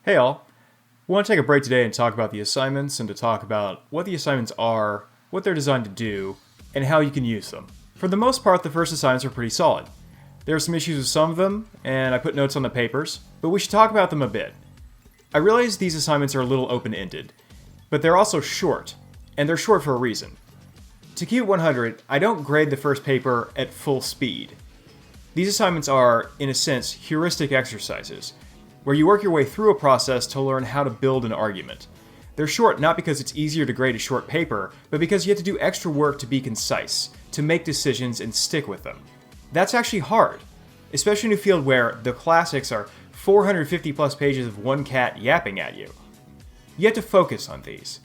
Hey all, we want to take a break today and talk about the assignments and to talk about what the assignments are, what they're designed to do, and how you can use them. For the most part, the first assignments are pretty solid. There are some issues with some of them, and I put notes on the papers, but we should talk about them a bit. I realize these assignments are a little open-ended, but they're also short, and they're short for a reason. To keep it 100, I don't grade the first paper at full speed. These assignments are, in a sense, heuristic exercises, where you work your way through a process to learn how to build an argument. They're short not because it's easier to grade a short paper, but because you have to do extra work to be concise, to make decisions and stick with them. That's actually hard, especially in a field where the classics are 450 plus pages of one cat yapping at you. You have to focus on these.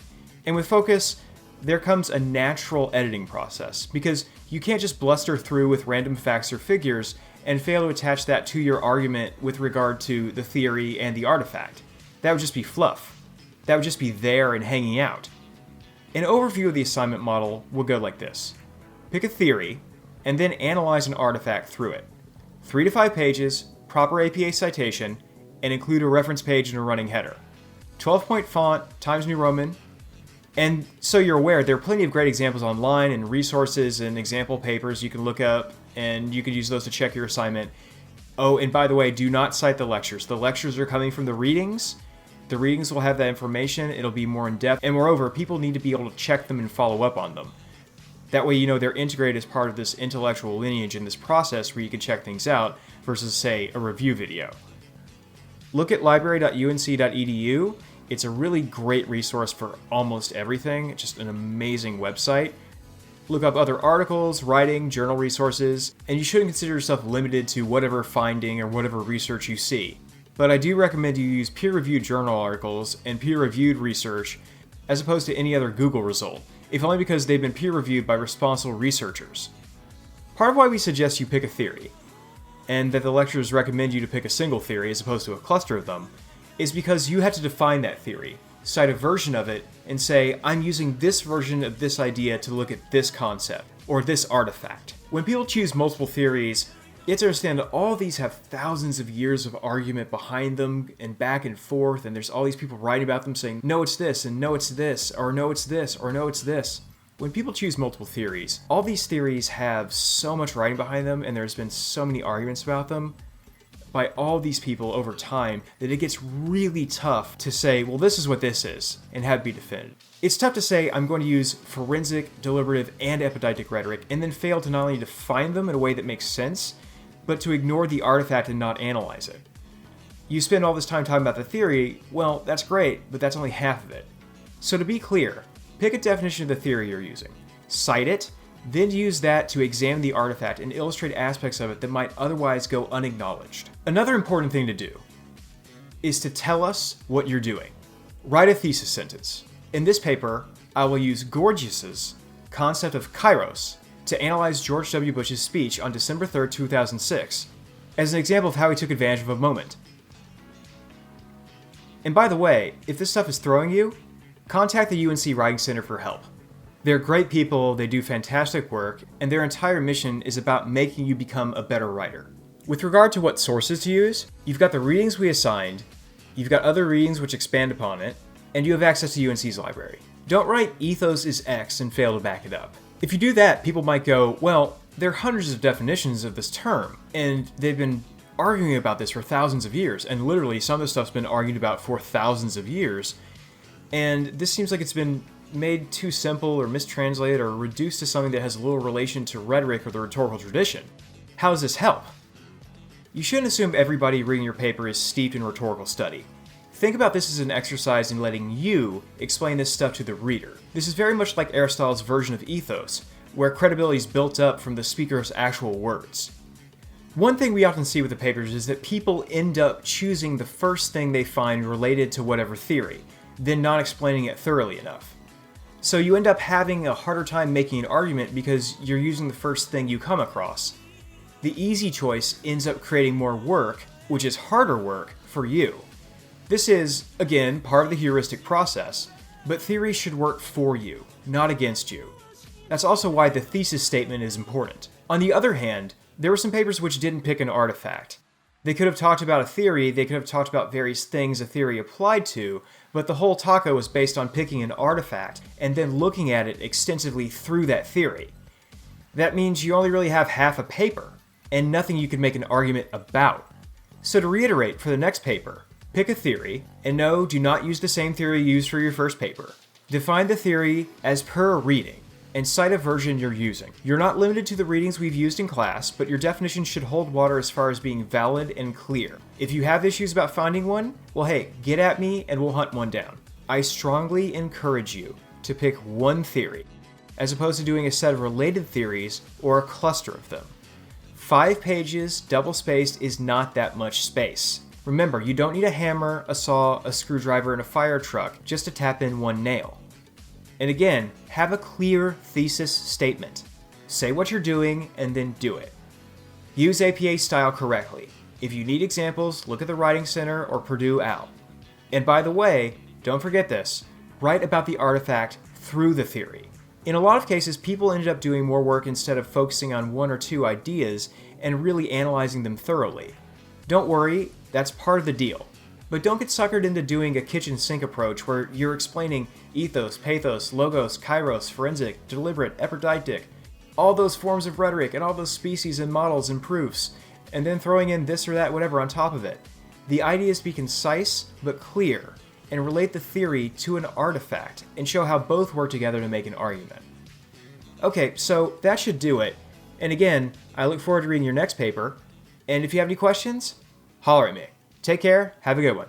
And with focus, there comes a natural editing process, because you can't just bluster through with random facts or figures and fail to attach that to your argument with regard to the theory and the artifact. That would just be fluff. That would just be there and hanging out. An overview of the assignment model will go like this. Pick a theory, and then analyze an artifact through it. 3 to 5 pages, proper APA citation, and include a reference page and a running header. 12-point font, Times New Roman. And so you're aware, there are plenty of great examples online and resources and example papers you can look up, and you can use those to check your assignment. Oh, and by the way, do not cite the lectures. The lectures are coming from the readings. The readings will have that information. It'll be more in-depth. And moreover, people need to be able to check them and follow up on them. That way, you know they're integrated as part of this intellectual lineage in this process where you can check things out versus, say, a review video. Look at library.unc.edu. It's a really great resource for almost everything. Just an amazing website. Look up other articles, writing, journal resources, and you shouldn't consider yourself limited to whatever finding or whatever research you see. But I do recommend you use peer-reviewed journal articles and peer-reviewed research as opposed to any other Google result, if only because they've been peer-reviewed by responsible researchers. Part of why we suggest you pick a theory, and that the lecturers recommend you to pick a single theory as opposed to a cluster of them, is because you have to define that theory, cite a version of it, and say, I'm using this version of this idea to look at this concept, or this artifact. When people choose multiple theories, you have to understand that all of these have thousands of years of argument behind them, and back and forth, and there's all these people writing about them saying, no it's this, and no it's this, or no it's this, or no it's this. When people choose multiple theories, all these theories have so much writing behind them, and there's been so many arguments about them, by all these people over time, that it gets really tough to say, well, this is what this is, and have it be defended. It's tough to say, I'm going to use forensic, deliberative, and epidictic rhetoric, and then fail to not only define them in a way that makes sense, but to ignore the artifact and not analyze it. You spend all this time talking about the theory, well, that's great, but that's only half of it. So to be clear, pick a definition of the theory you're using, cite it, then use that to examine the artifact and illustrate aspects of it that might otherwise go unacknowledged. Another important thing to do is to tell us what you're doing. Write a thesis sentence. In this paper, I will use Gorgias's concept of kairos to analyze George W. Bush's speech on December 3rd, 2006, as an example of how he took advantage of a moment. And by the way, if this stuff is throwing you, contact the UNC Writing Center for help. They're great people, they do fantastic work, and their entire mission is about making you become a better writer. With regard to what sources to use, you've got the readings we assigned, you've got other readings which expand upon it, and you have access to UNC's library. Don't write ethos is X and fail to back it up. If you do that, people might go, well, there are hundreds of definitions of this term, and they've been arguing about this for thousands of years, and literally some of the stuff's been argued about for thousands of years, and this seems like it's been made too simple or mistranslated or reduced to something that has little relation to rhetoric or the rhetorical tradition. How does this help? You shouldn't assume everybody reading your paper is steeped in rhetorical study. Think about this as an exercise in letting you explain this stuff to the reader. This is very much like Aristotle's version of ethos, where credibility is built up from the speaker's actual words. One thing we often see with the papers is that people end up choosing the first thing they find related to whatever theory, then not explaining it thoroughly enough. So you end up having a harder time making an argument because you're using the first thing you come across. The easy choice ends up creating more work, which is harder work, for you. This is, again, part of the heuristic process, but theory should work for you, not against you. That's also why the thesis statement is important. On the other hand, there were some papers which didn't pick an artifact. They could have talked about a theory, they could have talked about various things a theory applied to, but the whole taco was based on picking an artifact and then looking at it extensively through that theory. That means you only really have half a paper, and nothing you could make an argument about. So to reiterate for the next paper, pick a theory, and no, do not use the same theory you used for your first paper. Define the theory as per a reading, and cite a version you're using. You're not limited to the readings we've used in class, but your definition should hold water as far as being valid and clear. If you have issues about finding one, well hey, get at me and we'll hunt one down. I strongly encourage you to pick one theory, as opposed to doing a set of related theories or a cluster of them. 5 pages, double-spaced, is not that much space. Remember, you don't need a hammer, a saw, a screwdriver, and a fire truck just to tap in one nail. And again, have a clear thesis statement. Say what you're doing and then do it. Use APA style correctly. If you need examples, look at the Writing Center or Purdue OWL. And by the way, don't forget this, write about the artifact through the theory. In a lot of cases, people ended up doing more work instead of focusing on 1 or 2 ideas and really analyzing them thoroughly. Don't worry, that's part of the deal. But don't get suckered into doing a kitchen sink approach where you're explaining ethos, pathos, logos, kairos, forensic, deliberate, epideictic, all those forms of rhetoric and all those species and models and proofs, and then throwing in this or that whatever on top of it. The idea is to be concise but clear, and relate the theory to an artifact, and show how both work together to make an argument. Okay, so that should do it. And again, I look forward to reading your next paper, and if you have any questions, holler at me. Take care, have a good one.